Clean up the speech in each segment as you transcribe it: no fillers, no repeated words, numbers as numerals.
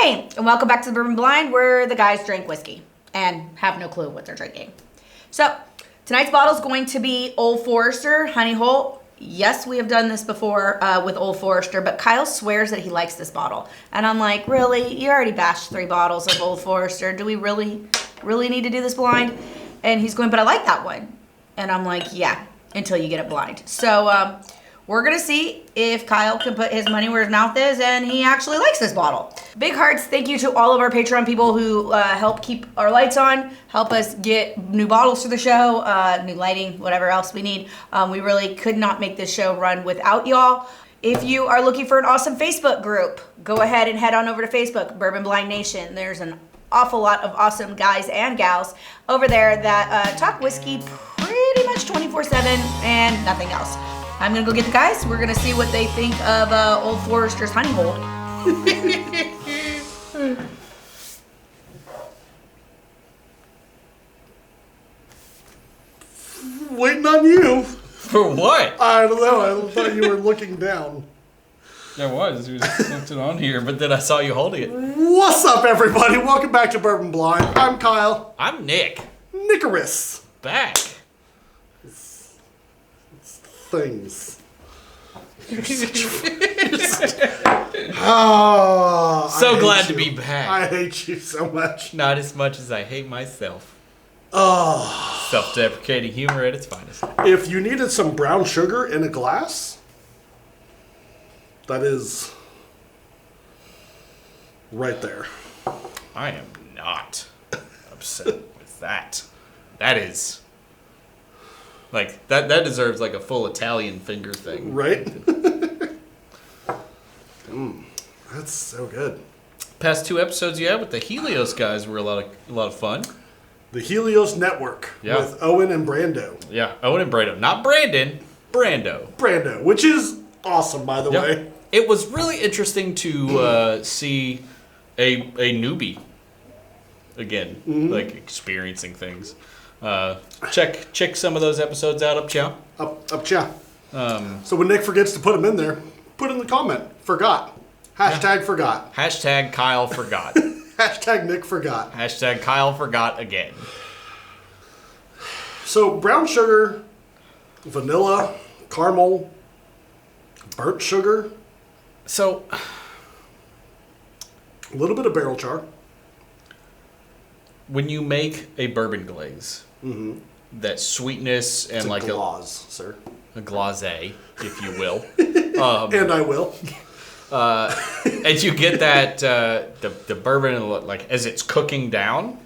Hey, and welcome back to the Bourbon Blind, where the guys drink whiskey and have no clue what they're drinking. So, tonight's bottle is going to be Old Forester Honey Hole. Yes, we have done this before with Old Forester, but Kyle swears that he likes this bottle. And I'm like, really? You already bashed 3 bottles of Old Forester. Do we really need to do this blind? And he's going, but I like that one. And I'm like, yeah, until you get it blind. So, we're going to see if Kyle can put his money where his mouth is and he actually likes this bottle. Big hearts, thank you to all of our Patreon people who help keep our lights on, help us get new bottles for the show, new lighting, whatever else we need. We really could not make this show run without y'all. If you are looking for an awesome Facebook group, go ahead and head on over to Facebook, Bourbon Blind Nation. There's an awful lot of awesome guys and gals over there that talk whiskey pretty much 24/7 and nothing else. I'm gonna go get the guys. We're gonna see what they think of Old Forester's Honey Hole. Waiting on you. For what? I don't know. I thought you were looking down. I was. You just slipped it on here, but then I saw you holding it. What's up, everybody? Welcome back to Bourbon Blind. I'm Kyle. I'm Nick. Nicorous. Back. It's things. So glad to be back. I hate you so much. Not as much as I hate myself. Oh. Self-deprecating humor at its finest. If you needed some brown sugar in a glass, that is right there. I am not upset with that. That is... Like, that deserves like a full Italian finger thing. Right? That's so good. Past 2 episodes you had with the Helios guys were a lot of fun. The Helios Network with Owen and Brando. Yeah, Owen and Brando. Not Brandon, Brando. Brando, which is awesome, by the way. It was really interesting to see a newbie again, like experiencing things. Check some of those episodes out. Up chow. Up chow. So when Nick forgets to put them in there, put in the comment. Forgot. Hashtag forgot. Hashtag Kyle forgot. Hashtag Nick forgot. Hashtag Kyle forgot again. So brown sugar, vanilla, caramel, burnt sugar. So a little bit of barrel char. When you make a bourbon glaze, that sweetness and it's like a glaze, sir. A glaze, if you will. And I will. And you get that the bourbon like as it's cooking down,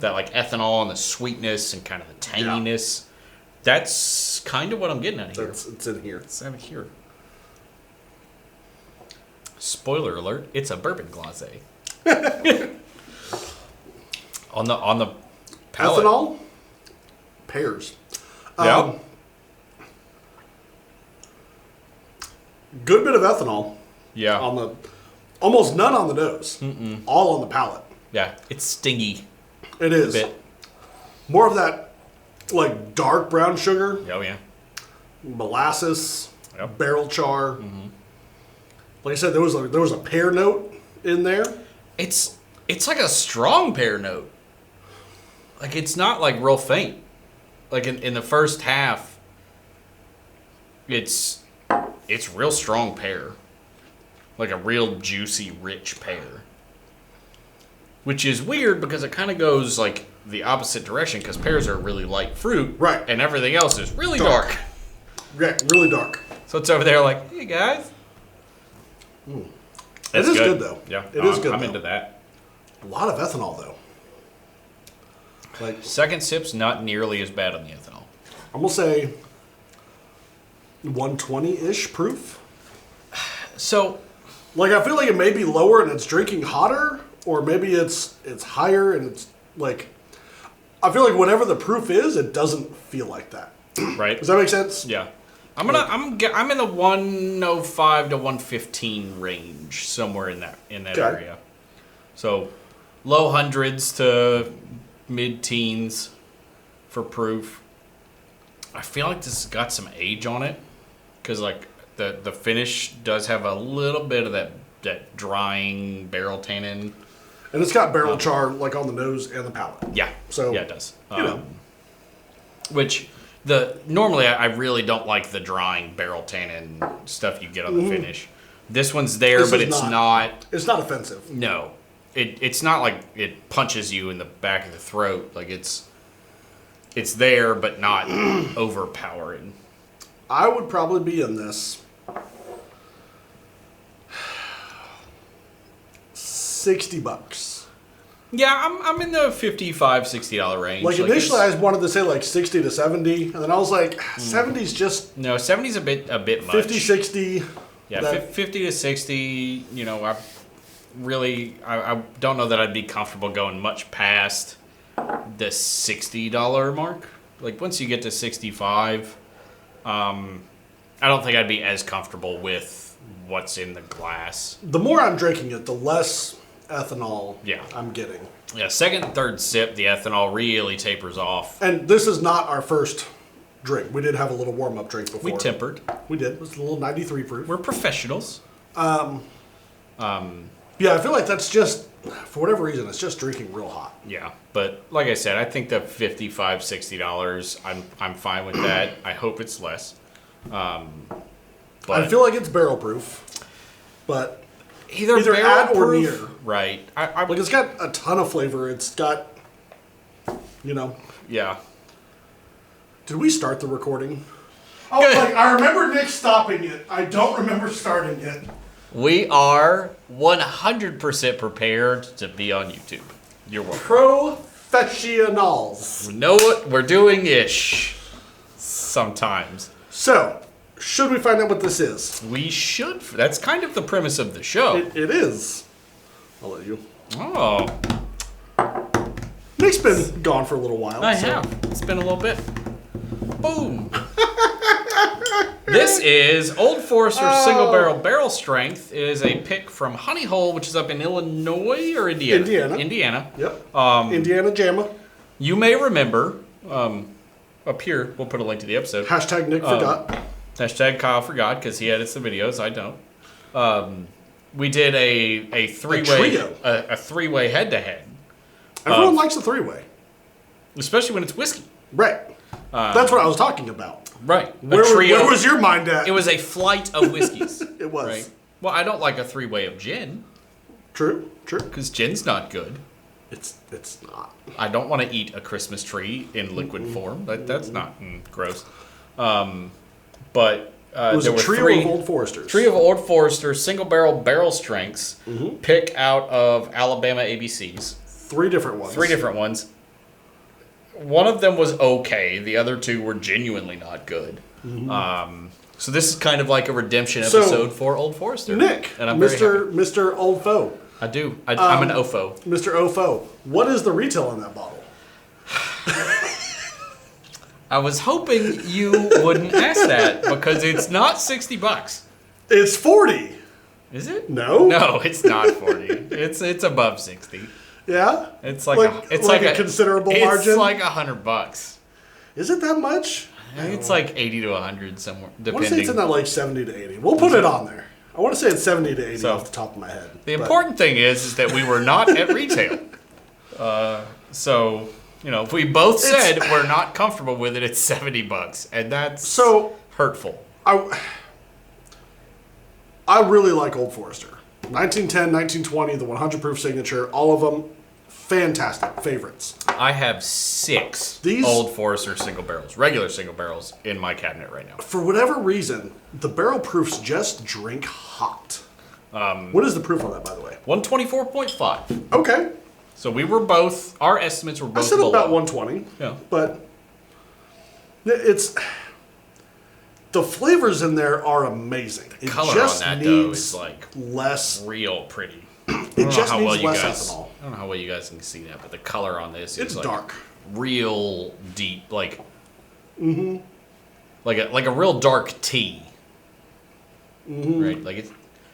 that like ethanol and the sweetness and kind of the tanginess. That's kind of what I'm getting at here. It's in here. It's out of here. Spoiler alert! It's a bourbon glaze. on the palate. Ethanol, pears. Yeah. Good bit of ethanol. Yeah. On the almost none on the nose. All on the palate. Yeah, it's stingy. It is. A bit. More of that like dark brown sugar. Oh yeah. Molasses. Yep. Barrel char. Like I said, there was a pear note in there. It's like a strong pear note. Like it's not like real faint. Like in the first half, it's real strong pear. Like a real juicy, rich pear. Which is weird because it kind of goes like the opposite direction because pears are really light fruit. Right. And everything else is really dark. Yeah, really dark. So it's over there like, hey guys. It is good though. Yeah. It is good. I'm though. into that. A lot of ethanol though. Like Second sip's not nearly as bad on the ethanol. I'm gonna say 120-ish proof. So Like I feel like it may be lower and it's drinking hotter, or maybe it's higher and it's like I feel like whatever the proof is, it doesn't feel like that. right. Does that make sense? Yeah. I'm in the 105 to 115 range, somewhere in that Okay. area. So low hundreds to mid teens for proof. I feel like this has got some age on it because like the finish does have a little bit of that that drying barrel tannin. And it's got barrel char like on the nose and the palate. Yeah. So yeah, it does. You know. Which normally I really don't like the drying barrel tannin stuff you get on the finish. This one's there, This but is it's not. It's not offensive. No, it's not like it punches you in the back of the throat. Like it's there, but not overpowering. I would probably be in this $60. Yeah, I'm in the $55-$60 range. Like initially, I wanted to say like 60 to 70, and then I was like, 70's just no, 70's a bit much. 50, 60. Yeah, that- 50 to 60. You know, I don't know that I'd be comfortable going much past the $60 mark. Like once you get to 65, I don't think I'd be as comfortable with what's in the glass. The more I'm drinking it, the less ethanol Yeah. I'm getting. Yeah, second and third sip, the ethanol really tapers off. And this is not our first drink. We did have a little warm-up drink before. We tempered. We did. It was a little 93 proof. We're professionals. Yeah, I feel like that's just, for whatever reason, it's just drinking real hot. Yeah, but like I said, I think the $55-$60, I'm fine with that. I hope it's less. But I feel like it's barrel proof, but either at barrel or proof, near. right? Like it's got a ton of flavor. It's got, Yeah. Did we start the recording? Oh, Good. like I remember Nick stopping it. I don't remember starting it. We are 100% prepared to be on YouTube. You're welcome. Professionals. We know what we're doing ish. Sometimes. So, should we find out what this is? We should. That's kind of the premise of the show. It is. I'll let you. Oh, Nick's been gone for a little while. I so- have. It's been a little bit. Boom. This is Old Forester Single Barrel Strength. It is a pick from Honey Hole, which is up in Illinois or Indiana? Indiana. Yep. Indiana Jamma. You may remember, up here, we'll put a link to the episode. Hashtag Nick forgot. Hashtag Kyle forgot because he edits the videos. I don't. We did a three-way trio. a three-way head-to-head, Everyone likes a three-way. especially when it's whiskey. Right. That's what I was talking about. Right. Where was your mind at? It was a flight of whiskeys. It was. Right. Well, I don't like a three-way of gin True. because gin's not good. It's not. I don't want to eat a Christmas tree in liquid form. That's not gross. But It was there a were trio of Old Foresters. Three of Old Forester single barrel strengths. Pick out of Alabama ABCs. 3 different ones. 3 different ones. One of them was okay. The other 2 were genuinely not good. So this is kind of like a redemption episode for Old Forester. Nick, and I'm very happy. Mr. Old Foe. I do. I'm an OFO. Mr. OFO. What is the retail on that bottle? I was hoping you wouldn't ask that because it's not $60. It's 40. Is it? No? No, it's not 40. It's above 60. Yeah? It's like a considerable margin? It's like $100. Is it that much? It's like 80 to 100 somewhere, I want to say depending. it's in that like 70 to 80. We'll put it on there. I want to say it's 70 to 80 So, off the top of my head. The but- important thing is that we were not at retail. So, if we both said we're not comfortable with it, it's $70, and that's So hurtful. I really like Old Forester. 1910, 1920, the 100 proof signature, all of them fantastic favorites. I have 6 These- Old Forester regular single barrels, in my cabinet right now. For whatever reason, the barrel proofs just drink hot. What is the proof on that, by the way? 124.5. Okay. So our estimates were I both said below. about 120. Yeah. But the flavors in there are amazing. It Color just on that, though, needs is like less. real pretty. It just needs less ethanol. I don't know how well you guys can see that, but the color on this is It's like dark. real deep, like like a real dark tea. Right? Like it's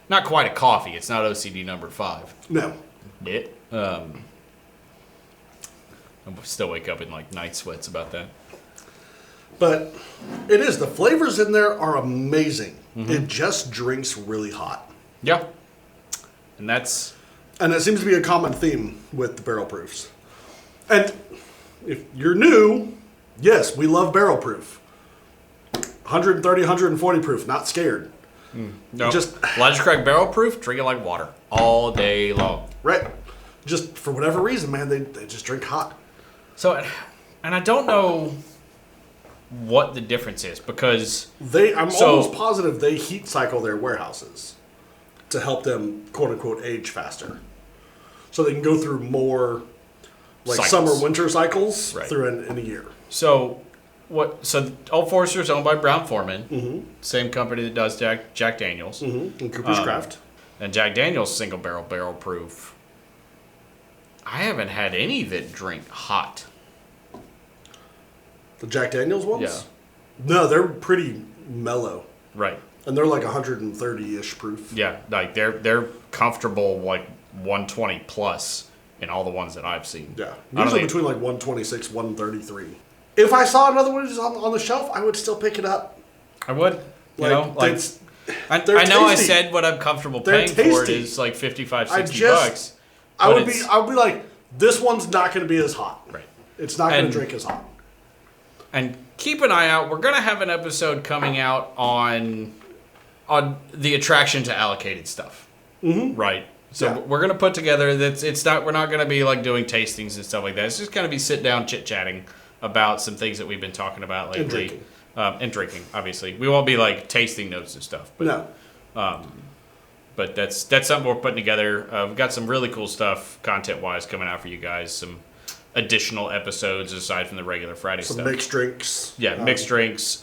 not quite a coffee. It's not OCD number 5. No. It. I still wake up in like night sweats about that. But it is. The flavors in there are amazing. It just drinks really hot. Yeah. And that's... And it seems to be a common theme with the barrel proofs. And if you're new, yes, we love barrel proof. 130, 140 proof, not scared. No. Just Elijah Craig barrel proof, drink it like water all day long. right. Just for whatever reason, man, they just drink hot. So, and I don't know what the difference is because I'm almost positive they heat cycle their warehouses to help them quote unquote age faster. So they can go through more like cycles. summer winter cycles Right. through in a year. So Old Forester is owned by Brown Forman, same company that does Jack Daniels, And Cooper's Craft. and Jack Daniels single barrel proof. I haven't had any that drink hot. The Jack Daniels ones? Yeah. No, they're pretty mellow. Right. And they're like 130-ish proof. Yeah, like they're comfortable like 120 plus in all the ones that I've seen. Yeah. I don't Usually think- between like 126, 133. If I saw another one on the shelf, I would still pick it up. I would. It's- I they're know I tasty. said what I'm comfortable They're paying for it tasty. is like 55, I 60 just- bucks. I but would it's- be like, this one's not going to be as hot. Right. It's not going to And- drink as hot. And keep an eye out. We're gonna have an episode coming out on the attraction to allocated stuff. Right. So Yeah. we're gonna put together we're not gonna be like doing tastings and stuff like that. It's just gonna be sit down chit chatting about some things that we've been talking about lately. And drinking. And drinking, obviously. We won't be like tasting notes and stuff. But No. But that's something we're putting together. We've got some really cool stuff content-wise coming out for you guys. Some additional episodes aside from the regular Friday Some stuff. mixed drinks. Yeah, mixed drinks.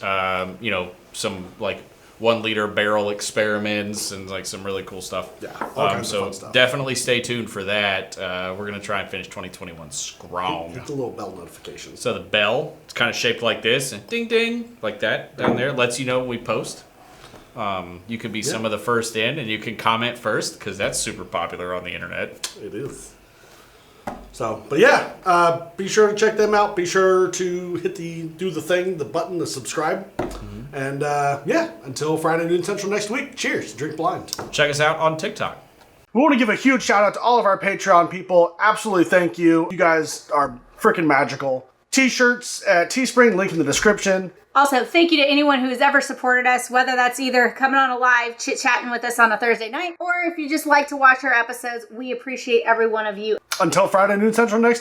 Some like 1 liter barrel experiments and like some really cool stuff. Yeah, all kinds of so fun stuff. definitely stay tuned for that. We're gonna try and finish 2021 strong. Hit the little bell notifications. So the bell, it's kind of shaped like this, and ding ding like that down there lets you know when we post. You could be some of the first in, and you can comment first because that's super popular on the internet. It is. So, but yeah, be sure to check them out. Be sure to hit the button to subscribe. And yeah, until Friday noon Central next week. Cheers. Drink blind. Check us out on TikTok. We want to give a huge shout out to all of our Patreon people. Absolutely thank you. You guys are freaking magical. T-shirts at Teespring, link in the description. Also, thank you to anyone who has ever supported us, whether that's either coming on a live, chit-chatting with us on a Thursday night, or if you just like to watch our episodes, we appreciate every one of you. Until Friday noon Central next